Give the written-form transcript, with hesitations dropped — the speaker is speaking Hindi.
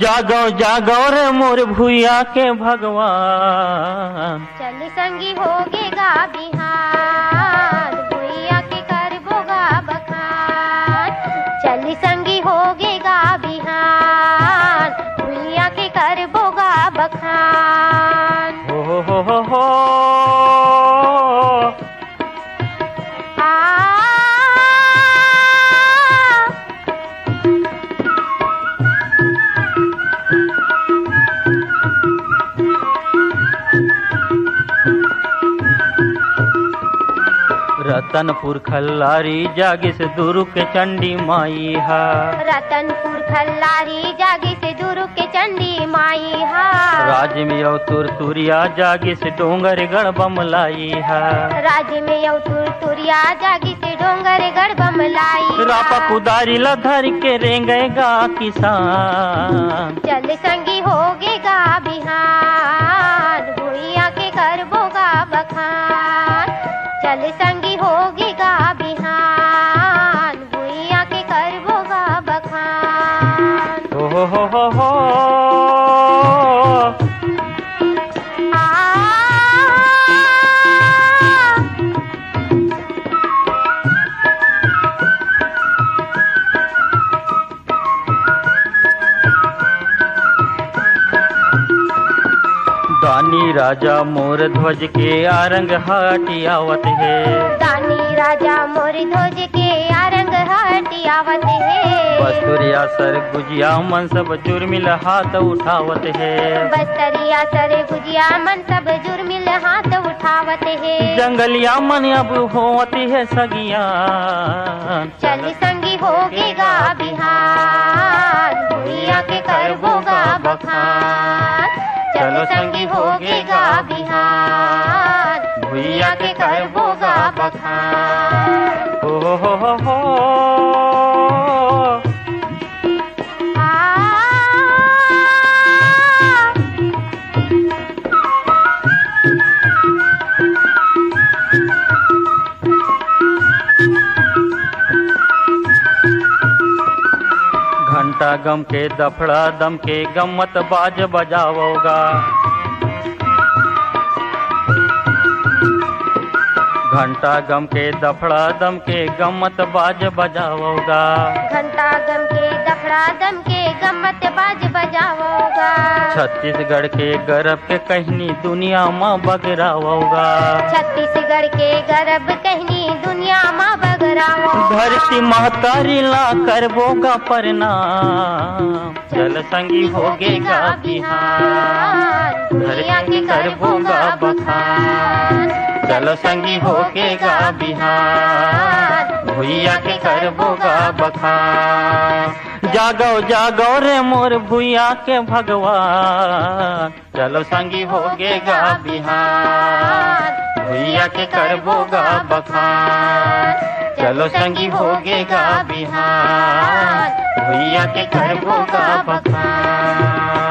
जागो जागो रे मोर भुइया के भगवान। चल संगी होगेगा बिहान, भुइया के करबोगा बखान। चल संगी होगेगा बिहान, भुइया के करबोगा बखान। हो रतनपुर खल्लारी जागे से दुरु के चंडी माई हा। रतनपुर खल्लारी जागे से दुरु के चंडी माई हा। राज में यौ तुरतुरिया जागे से डोंगर गढ़ बमलाई हा। राज में यौ तुरतुरिया जागे से डोंगर गढ़ बमलाई। रापा कुदारी लधर के रेंगेगा किसान। चल संगी होगेगा बिहान, भुइया के करबोगा बखान। चल संगी होगेगा बिहान, भुइया के करबोगा बखान। हो दानी राजा मोर ध्वज के आरंग हाटी आवत है। दानी राजा मोर ध्वज के आरंग हाटी आवत है। बस्तुरिया सर गुजिया मन सब जुर्मिल हाथ उठावत है। बस्तरिया सर गुजिया मन सब जुर्मिल हाथ उठावत है। जंगलिया मन अब होवत है सगिया। चल संगी होगेगा बिहान, भुइया के करबोगा बखान। चलो संगी होगेगा बिहान, भुइया के करबोगा बखान। हो घंटा गम के दफड़ा दम के गम्मत बाज बजाओगा। घंटा गम के दफड़ा दम के गम्मत बाज बजाओगा। घंटा गम के दफड़ा दम के गम्मत बाज बजाओगा। छत्तीसगढ़ के गर्भ के कहनी दुनिया में बगराओगा। छत्तीसगढ़ के गर्भ कहनी दुनिया में बगराओगा। धरती महतारी ला करबोगा प्रणाम। चल संगी होगेगा बिहान, भुइया के करबोगा बखान। चलो संगी होगेगा बिहान, भुइया के करबोगा बखान। जागो जागो रे मोर भुइया के भगवान। चलो संगी होगेगा बिहान, भुइया के करबोगा बखान। चलो संगी होगेगा बिहान, भुइया के करबोगा बखान।